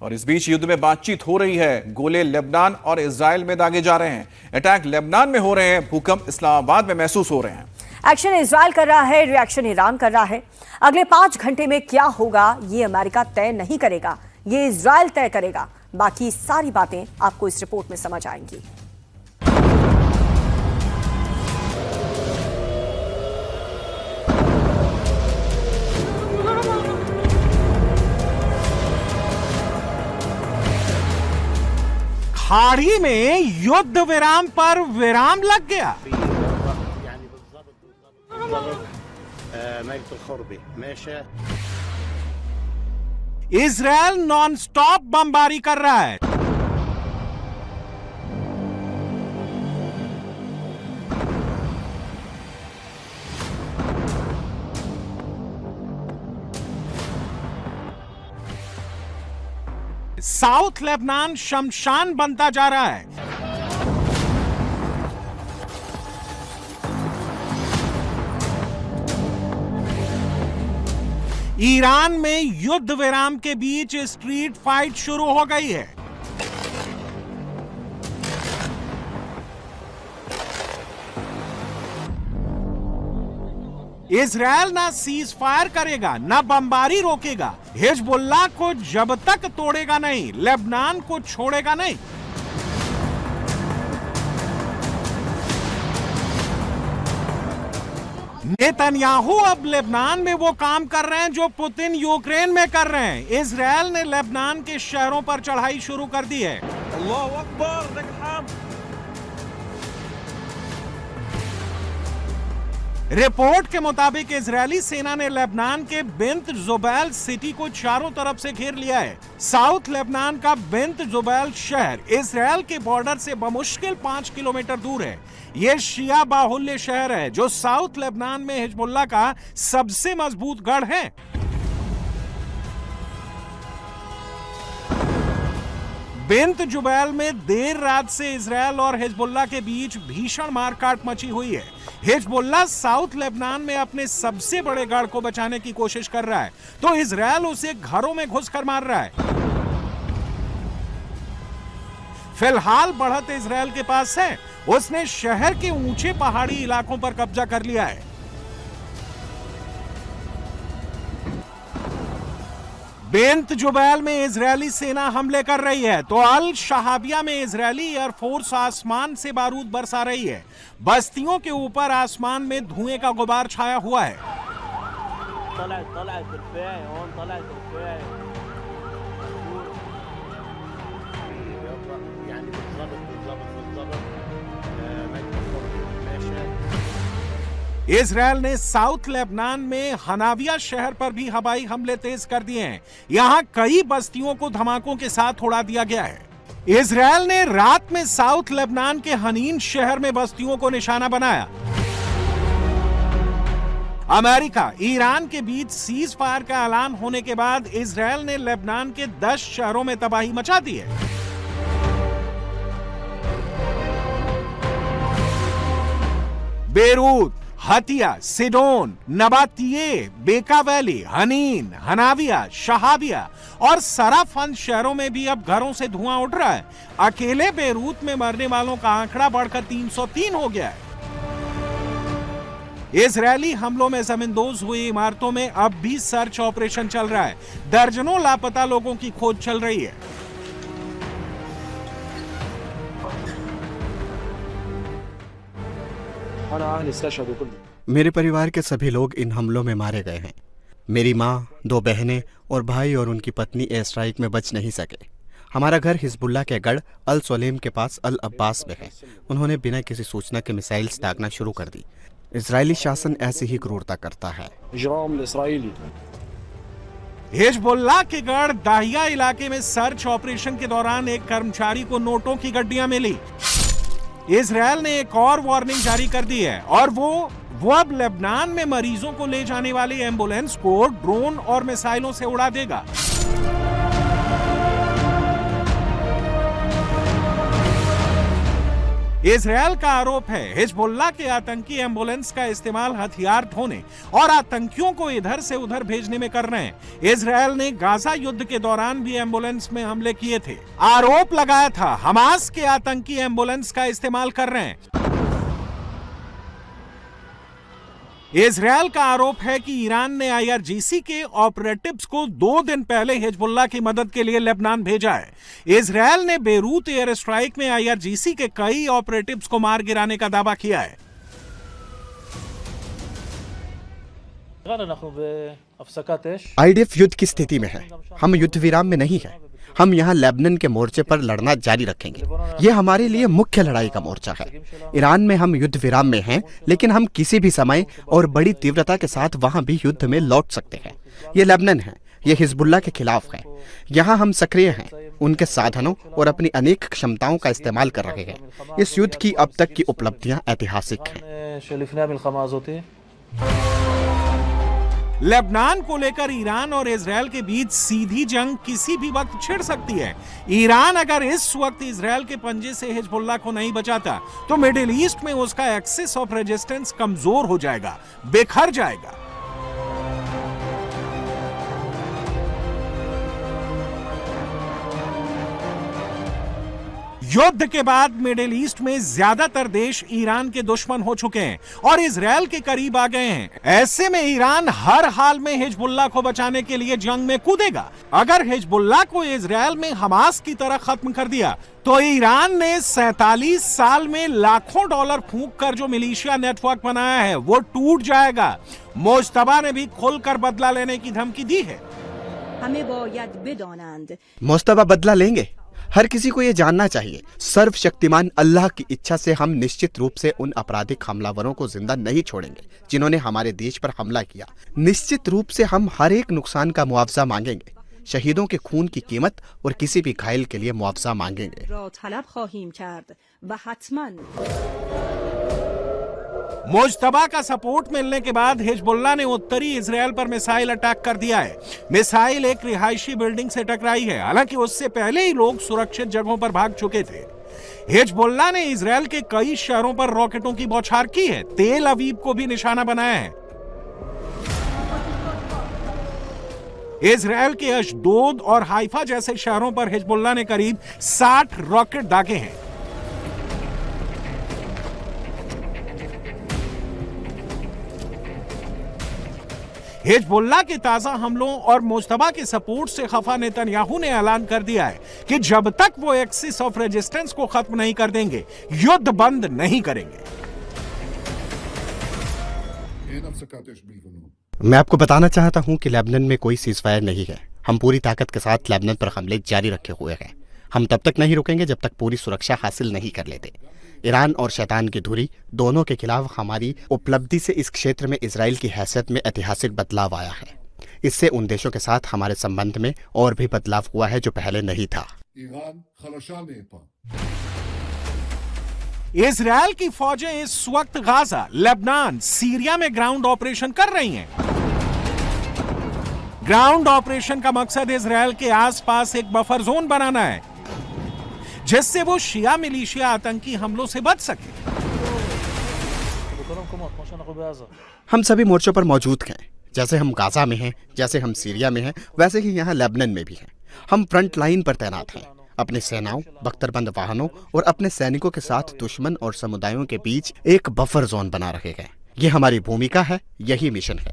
और इस बीच युद्ध में बातचीत हो रही है। गोले लेबनान और इजराइल में दागे जा रहे हैं। अटैक लेबनान में हो रहे हैं, भूकंप इस्लामाबाद में महसूस हो रहे हैं। एक्शन इजराइल कर रहा है, रिएक्शन ईरान कर रहा है। अगले 5 घंटे में क्या होगा ये अमेरिका तय नहीं करेगा, ये इजराइल तय करेगा। बाकी सारी बातें आपको इस रिपोर्ट में समझ आएंगी। खाड़ी में युद्ध विराम पर विराम लग गया। इजराइल नॉनस्टॉप बमबारी कर रहा है। साउथ लेबनान शमशान बनता जा रहा है। ईरान में युद्ध विराम के बीच स्ट्रीट फाइट शुरू हो गई है। इजराइल ना सीज फायर करेगा, ना बमबारी रोकेगा। हिजबुल्लाह को जब तक तोड़ेगा नहीं, लेबनान को छोड़ेगा नहीं। नेतन्याहू अब लेबनान में वो काम कर रहे हैं जो पुतिन यूक्रेन में कर रहे हैं। इजराइल ने लेबनान के शहरों पर चढ़ाई शुरू कर दी है। अल्लाहू अकबर। रिपोर्ट के मुताबिक इजरायली सेना ने लेबनान के बिंत जुबैल सिटी को चारों तरफ से घेर लिया है। साउथ लेबनान का बिंत जुबैल शहर इजरायल के बॉर्डर से बमुश्किल 5 किलोमीटर दूर है। यह शिया बाहुल्य शहर है जो साउथ लेबनान में हिजबुल्लाह का सबसे मजबूत गढ़ है। बिंत जुबैल में देर रात से इजरायल और हिजबुल्लाह के बीच भीषण मारकाट मची हुई है। हिजबुल्लाह साउथ लेबनान में अपने सबसे बड़े गढ़ को बचाने की कोशिश कर रहा है, तो इजरायल उसे घरों में घुसकर मार रहा है। फिलहाल बढ़त इजरायल के पास है। उसने शहर के ऊंचे पहाड़ी इलाकों पर कब्जा कर लिया है। बिंत जुबैल में इजरायली सेना हमले कर रही है, तो अल शहाबिया में इजरायली एयरफोर्स आसमान से बारूद बरसा रही है। बस्तियों के ऊपर आसमान में धुएं का गुबार छाया हुआ है। इजरायल ने साउथ लेबनान में हनाविया शहर पर भी हवाई हमले तेज कर दिए हैं। यहां कई बस्तियों को धमाकों के साथ उड़ा दिया गया है। इजरायल ने रात में साउथ लेबनान के हनीन शहर में बस्तियों को निशाना बनाया। अमेरिका, ईरान के बीच सीज फायर का ऐलान होने के बाद इजरायल ने लेबनान के 10 शहरों में तबाही मचा दी है। बेरूत, हतिया, सिडोन, नबातिये, बेका वैली, हनीन, हनाविया, शहाबिया और सराफन शहरों में भी अब घरों से धुआं उठ रहा है। अकेले बेरूत में मरने वालों का आंकड़ा बढ़कर 303 हो गया है। इजरायली हमलों में जमींदोज हुई इमारतों में अब भी सर्च ऑपरेशन चल रहा है। दर्जनों लापता लोगों की खोज चल रही है। मेरे परिवार के सभी लोग इन हमलों में मारे गए हैं। मेरी माँ, 2 बहनें और भाई और उनकी पत्नी एयर स्ट्राइक में बच नहीं सके। हमारा घर हिजबुल्लाह के गढ़ अल सोलेम के पास अल अब्बास में है। उन्होंने बिना किसी सूचना के मिसाइल्स दागना शुरू कर दी। इजरायली शासन ऐसी ही क्रूरता करता है। हिजबुल्लाह के गढ़ दाहिया इलाके में सर्च ऑपरेशन के दौरान एक कर्मचारी को नोटों की गड्डियां मिली। इजरायल ने एक और वार्निंग जारी कर दी है और वो अब लेबनान में मरीजों को ले जाने वाली एम्बुलेंस को ड्रोन और मिसाइलों से उड़ा देगा। इजरायल का आरोप है हिजबुल्लाह के आतंकी एम्बुलेंस का इस्तेमाल हथियार ढोने और आतंकियों को इधर से उधर भेजने में कर रहे हैं। इजरायल ने गाजा युद्ध के दौरान भी एम्बुलेंस में हमले किए थे। आरोप लगाया था हमास के आतंकी एम्बुलेंस का इस्तेमाल कर रहे हैं। इजरायल का आरोप है कि ईरान ने IRGC के ऑपरेटिव्स को 2 दिन पहले हिजबुल्लाह की मदद के लिए लेबनान भेजा है। इजरायल ने बेरूत एयर स्ट्राइक में IRGC के कई ऑपरेटिव्स को मार गिराने का दावा किया है। IDF युद्ध की स्थिति में है। हम युद्ध विराम में नहीं है। हम यहाँ लेबनान के मोर्चे पर लड़ना जारी रखेंगे। ये हमारे लिए मुख्य लड़ाई का मोर्चा है। ईरान में हम युद्ध विराम में हैं, लेकिन हम किसी भी समय और बड़ी तीव्रता के साथ वहाँ भी युद्ध में लौट सकते हैं। ये लेबनान है, ये हिजबुल्लाह के खिलाफ है। यहाँ हम सक्रिय हैं, उनके साधनों और अपनी अनेक क्षमताओं का इस्तेमाल कर रहे हैं। इस युद्ध की अब तक की उपलब्धियां ऐतिहासिक हैं। लेबनान को लेकर ईरान और इजरायल के बीच सीधी जंग किसी भी वक्त छिड़ सकती है। ईरान अगर इस वक्त इजरायल के पंजे से हिजबुल्लाह को नहीं बचाता तो मिडिल ईस्ट में उसका एक्सिस ऑफ रेजिस्टेंस कमजोर हो जाएगा, बिखर जाएगा। युद्ध के बाद मिडिल ईस्ट में ज्यादातर देश ईरान के दुश्मन हो चुके हैं और इजरायल के करीब आ गए हैं। ऐसे में ईरान हर हाल में हिजबुल्लाह को बचाने के लिए जंग में कूदेगा। अगर हिजबुल्लाह को इजरायल में हमास की तरह खत्म कर दिया तो ईरान ने 47 साल में लाखों डॉलर फूंक कर जो मिलिशिया नेटवर्क बनाया है वो टूट जाएगा। मुज्तबा ने भी खुलकर बदला लेने की धमकी दी है। मुज्तबा बदला लेंगे। हर किसी को ये जानना चाहिए, सर्वशक्तिमान अल्लाह की इच्छा से हम निश्चित रूप से उन आपराधिक हमलावरों को जिंदा नहीं छोड़ेंगे जिन्होंने हमारे देश पर हमला किया। निश्चित रूप से हम हर एक नुकसान का मुआवजा मांगेंगे। शहीदों के खून की कीमत और किसी भी घायल के लिए मुआवजा मांगेंगे। मुज्तबा का सपोर्ट मिलने के बाद हिजबुल्लाह ने उत्तरी इजरायल पर मिसाइल अटैक कर दिया है। मिसाइल एक रिहायशी बिल्डिंग से टकराई है, हालांकि उससे पहले ही लोग सुरक्षित जगहों पर भाग चुके थे। हिजबुल्लाह ने इजरायल के कई शहरों पर रॉकेटों की बौछार की है। तेल अवीव को भी निशाना बनाया है। इजरायल के अशदोद और हाइफा जैसे शहरों पर हिजबुल्लाह ने करीब 60 रॉकेट दागे हैं। हिजबुल्लाह के ताजा हमलों और मुज्तबा के सपोर्ट से खफा नेतन्याहू ने ऐलान कर दिया है कि जब तक वो एक्सिस ऑफ रेजिस्टेंस को खत्म नहीं कर देंगे, युद्ध बंद नहीं करेंगे। मैं आपको बताना चाहता हूं कि लेबनान में कोई सीजफायर नहीं है। हम पूरी ताकत के साथ लेबनान पर हमले जारी रखे हुए हैं। हम तब तक नहीं रुकेंगे जब तक पूरी सुरक्षा हासिल नहीं कर लेते। ईरान और शैतान की धुरी दोनों के खिलाफ हमारी उपलब्धि से इस क्षेत्र में इजराइल की हैसियत में ऐतिहासिक बदलाव आया है। इससे उन देशों के साथ हमारे संबंध में और भी बदलाव हुआ है जो पहले नहीं था। इजरायल की फौजें इस वक्त गाजा, लेबनान, सीरिया में ग्राउंड ऑपरेशन कर रही हैं। ग्राउंड ऑपरेशन का मकसद इजरायल के आसपास एक बफर जोन बनाना है जिससे वो शिया मिलिशिया आतंकी हमलों से बच सके। हम सभी मोर्चों पर मौजूद हैं। जैसे हम गाजा में हैं, जैसे हम सीरिया में हैं, वैसे ही यहाँ लेबनान में भी हैं। हम फ्रंट लाइन पर तैनात हैं। अपनी सेनाओं, बख्तरबंद वाहनों और अपने सैनिकों के साथ दुश्मन और समुदायों के बीच एक बफर जोन बना रहे हैं। ये हमारी भूमिका है, यही मिशन है।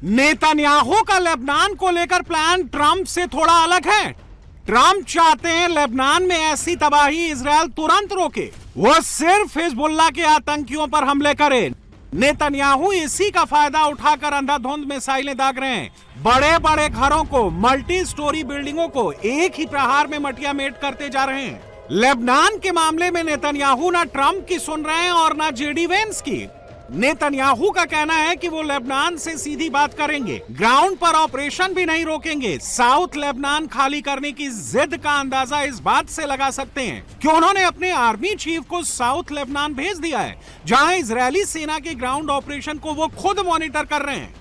नेतन्याहू का लेबनान को लेकर प्लान ट्रंप से थोड़ा अलग है। ट्रंप चाहते हैं लेबनान में ऐसी तबाही इजरायल तुरंत रोके, वो सिर्फ हिजबुल्लाह के आतंकियों पर हमले करे। नेतन्याहू इसी का फायदा उठाकर अंधाधुंध मिसाइलें दाग रहे हैं। बड़े बड़े घरों को, मल्टी स्टोरी बिल्डिंगों को एक ही प्रहार में मटिया मेट करते जा रहे हैं। लेबनान के मामले में नेतन्याहू ना ट्रंप की सुन रहे हैं और ना जेडी वेंस की। नेतन्याहू का कहना है कि वो लेबनान से सीधी बात करेंगे, ग्राउंड पर ऑपरेशन भी नहीं रोकेंगे। साउथ लेबनान खाली करने की जिद का अंदाजा इस बात से लगा सकते हैं कि उन्होंने अपने आर्मी चीफ को साउथ लेबनान भेज दिया है, जहां इजरायली सेना के ग्राउंड ऑपरेशन को वो खुद मॉनिटर कर रहे हैं।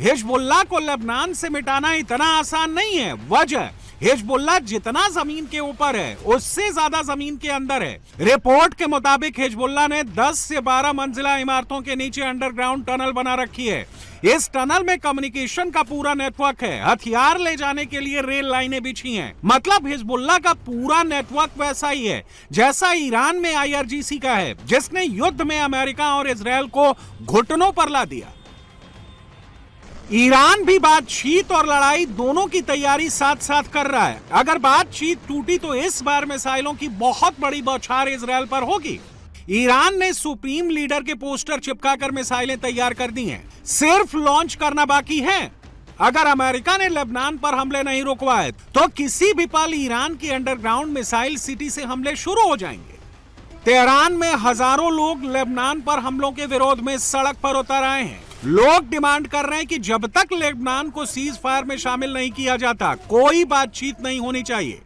हिजबुल्लाह को लेबनान से मिटाना इतना आसान नहीं है। वजह हिजबुल्लाह जितना जमीन के ऊपर है उससे ज्यादा जमीन के अंदर है। रिपोर्ट के मुताबिक हिजबुल्लाह ने 10 से 12 मंजिला इमारतों के नीचे अंडरग्राउंड टनल बना रखी है। इस टनल में कम्युनिकेशन का पूरा नेटवर्क है, हथियार ले जाने के लिए रेल लाइनें बिछी हैं। मतलब हिजबुल्लाह का पूरा नेटवर्क वैसा ही है जैसा ईरान में IRGC का है, जिसने युद्ध में अमेरिका और इजराइल को घुटनों पर ला दिया। ईरान भी बातचीत और लड़ाई दोनों की तैयारी साथ साथ कर रहा है। अगर बातचीत टूटी तो इस बार मिसाइलों की बहुत बड़ी बौछार इजराइल पर होगी। ईरान ने सुप्रीम लीडर के पोस्टर चिपकाकर मिसाइलें तैयार कर दी हैं, सिर्फ लॉन्च करना बाकी है। अगर अमेरिका ने लेबनान पर हमले नहीं रुकवाए तो किसी भी पल ईरान की अंडरग्राउंड मिसाइल सिटी से हमले शुरू हो जाएंगे। तेहरान में हजारों लोग लेबनान पर हमलों के विरोध में सड़क पर उतर आए हैं। लोग डिमांड कर रहे हैं कि जब तक लेबनान को सीज फायर में शामिल नहीं किया जाता, कोई बातचीत नहीं होनी चाहिए।